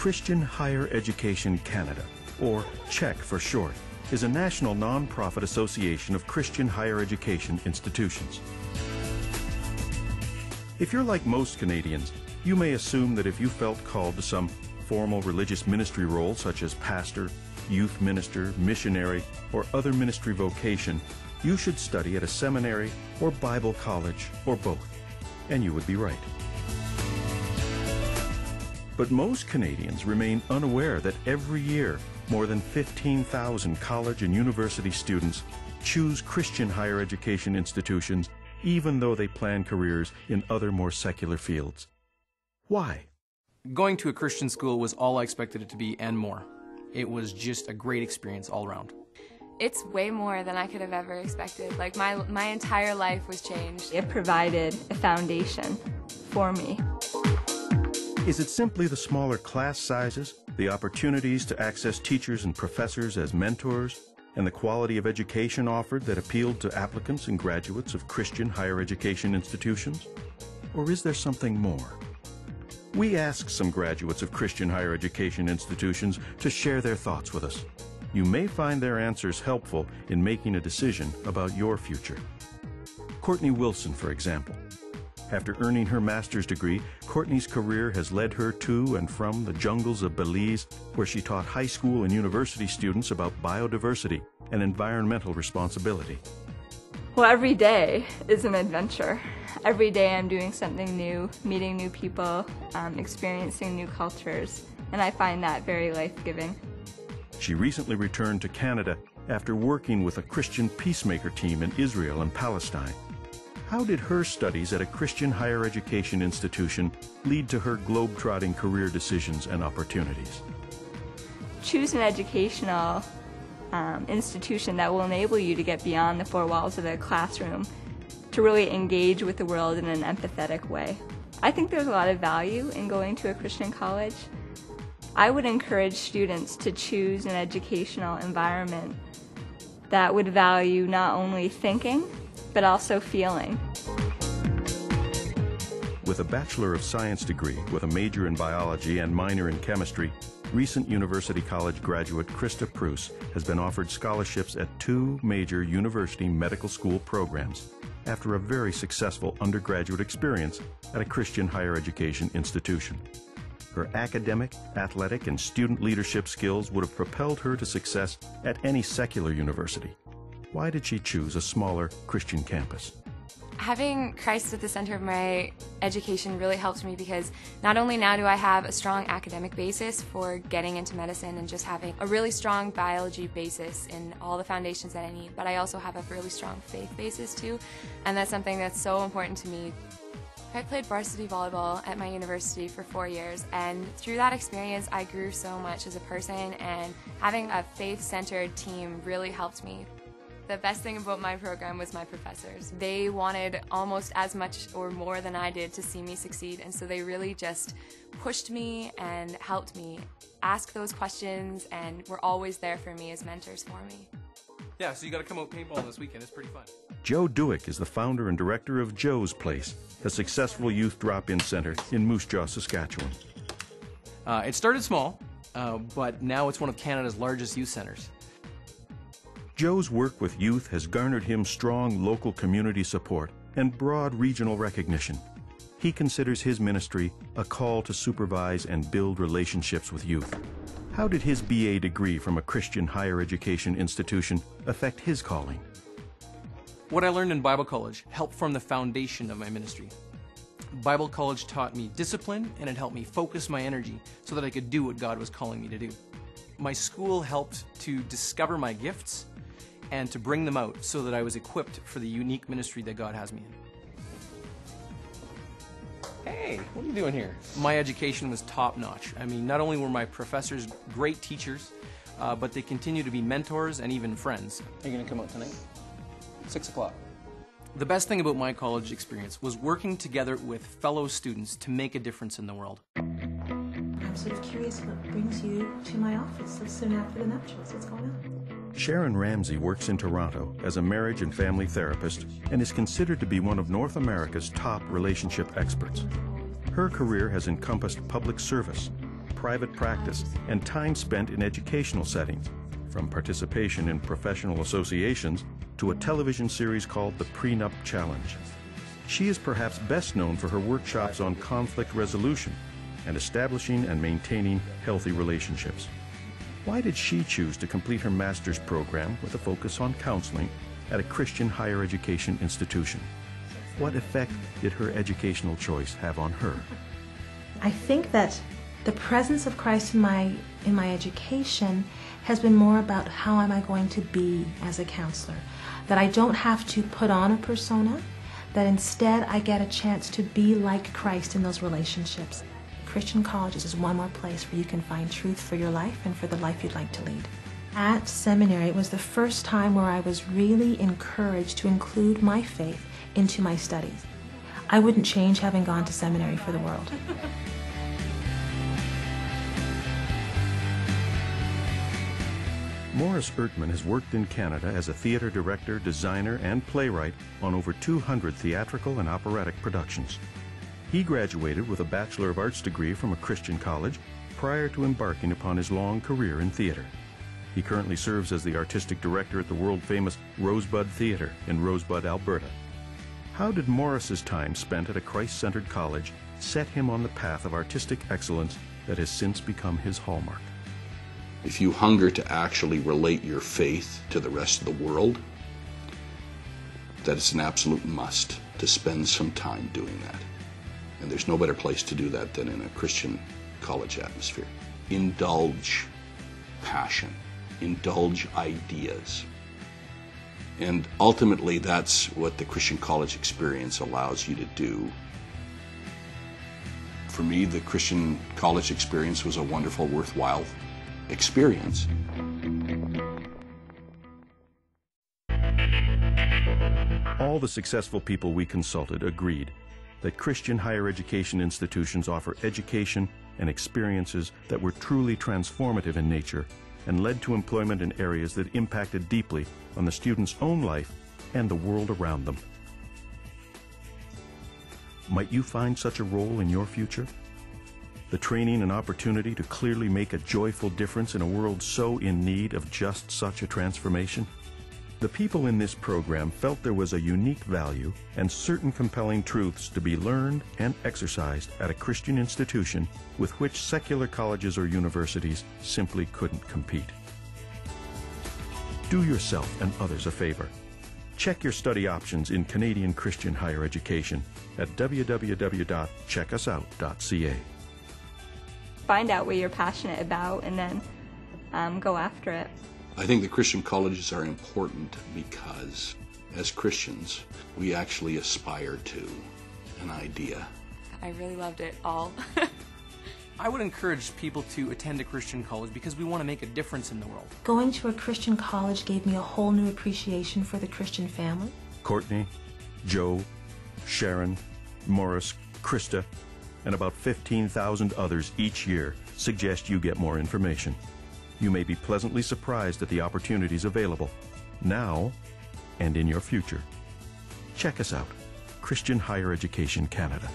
Christian Higher Education Canada, or CHEC for short, is a national non-profit association of Christian higher education institutions. If you're like most Canadians, you may assume that if you felt called to some formal religious ministry role such as pastor, youth minister, missionary, or other ministry vocation, you should study at a seminary or Bible college or both. And you would be right. But most Canadians remain unaware that every year more than 15,000 college and university students choose Christian higher education institutions even though they plan careers in other more secular fields. Why? Going to a Christian school was all I expected it to be and more. It was just a great experience all around. It's way more than I could have ever expected. Like my entire life was changed. It provided a foundation for me. Is it simply the smaller class sizes, the opportunities to access teachers and professors as mentors, and the quality of education offered that appealed to applicants and graduates of Christian higher education institutions? Or is there something more? We asked some graduates of Christian higher education institutions to share their thoughts with us. You may find their answers helpful in making a decision about your future. Courtney Wilson, for example. After earning her master's degree, Courtney's career has led her to and from the jungles of Belize, where she taught high school and university students about biodiversity and environmental responsibility. Well, every day is an adventure. Every day I'm doing something new, meeting new people, experiencing new cultures, and I find that very life-giving. She recently returned to Canada after working with a Christian peacemaker team in Israel and Palestine. How did her studies at a Christian higher education institution lead to her globe-trotting career decisions and opportunities? Choose an educational institution that will enable you to get beyond the four walls of the classroom, to really engage with the world in an empathetic way. I think there's a lot of value in going to a Christian college. I would encourage students to choose an educational environment that would value not only thinking, but also feeling. With a Bachelor of Science degree with a major in biology and minor in chemistry, recent University College graduate Krista Pruce has been offered scholarships at 2 major university medical school programs after a very successful undergraduate experience at a Christian higher education institution. Her academic, athletic, and student leadership skills would have propelled her to success at any secular university. Why did she choose a smaller Christian campus? Having Christ at the center of my education really helped me because not only now do I have a strong academic basis for getting into medicine and just having a really strong biology basis in all the foundations that I need, but I also have a really strong faith basis too, and that's something that's so important to me. I played varsity volleyball at my university for 4 years, and through that experience I grew so much as a person, and having a faith-centered team really helped me. The best thing about my program was my professors. They wanted almost as much or more than I did to see me succeed, and so they really just pushed me and helped me ask those questions and were always there for me as mentors for me. Yeah, so you got to come out paintball this weekend. It's pretty fun. Joe Dewick is the founder and director of Joe's Place, a successful youth drop-in center in Moose Jaw, Saskatchewan. It started small, but now it's one of Canada's largest youth centers. Joe's work with youth has garnered him strong local community support and broad regional recognition. He considers his ministry a call to supervise and build relationships with youth. How did his BA degree from a Christian higher education institution affect his calling? What I learned in Bible college helped form the foundation of my ministry. Bible college taught me discipline, and it helped me focus my energy so that I could do what God was calling me to do. My school helped to discover my gifts and to bring them out so that I was equipped for the unique ministry that God has me in. Hey, what are you doing here? My education was top-notch. I mean, not only were my professors great teachers, but they continue to be mentors and even friends. Are you going to come out tonight? 6 o'clock. The best thing about my college experience was working together with fellow students to make a difference in the world. I'm sort of curious what brings you to my office so soon after the nuptials. What's going on? Sharon Ramsey works in Toronto as a marriage and family therapist and is considered to be one of North America's top relationship experts. Her career has encompassed public service, private practice and time spent in educational settings, from participation in professional associations to a television series called The Prenup Challenge. She is perhaps best known for her workshops on conflict resolution and establishing and maintaining healthy relationships. Why did she choose to complete her master's program with a focus on counseling at a Christian higher education institution? What effect did her educational choice have on her? I think that the presence of Christ in my education has been more about how am I going to be as a counselor. That I don't have to put on a persona, that instead I get a chance to be like Christ in those relationships. Christian colleges is one more place where you can find truth for your life and for the life you'd like to lead. At seminary, it was the first time where I was really encouraged to include my faith into my studies. I wouldn't change having gone to seminary for the world. Morris Ertman has worked in Canada as a theater director, designer, and playwright on over 200 theatrical and operatic productions. He graduated with a Bachelor of Arts degree from a Christian college prior to embarking upon his long career in theater. He currently serves as the artistic director at the world-famous Rosebud Theatre in Rosebud, Alberta. How did Morris's time spent at a Christ-centered college set him on the path of artistic excellence that has since become his hallmark? If you hunger to actually relate your faith to the rest of the world, that it's an absolute must to spend some time doing that. And there's no better place to do that than in a Christian college atmosphere. Indulge passion, indulge ideas. And ultimately, that's what the Christian college experience allows you to do. For me, the Christian college experience was a wonderful, worthwhile experience. All the successful people we consulted agreed that Christian higher education institutions offer education and experiences that were truly transformative in nature and led to employment in areas that impacted deeply on the student's own life and the world around them. Might you find such a role in your future? The training and opportunity to clearly make a joyful difference in a world so in need of just such a transformation? The people in this program felt there was a unique value and certain compelling truths to be learned and exercised at a Christian institution with which secular colleges or universities simply couldn't compete. Do yourself and others a favor. Check your study options in Canadian Christian higher education at www.checkusout.ca. Find out what you're passionate about and then go after it. I think the Christian colleges are important because, as Christians, we actually aspire to an idea. I really loved it all. I would encourage people to attend a Christian college because we want to make a difference in the world. Going to a Christian college gave me a whole new appreciation for the Christian family. Courtney, Joe, Sharon, Morris, Krista, and about 15,000 others each year suggest you get more information. You may be pleasantly surprised at the opportunities available, now and in your future. Check us out, Christian Higher Education Canada.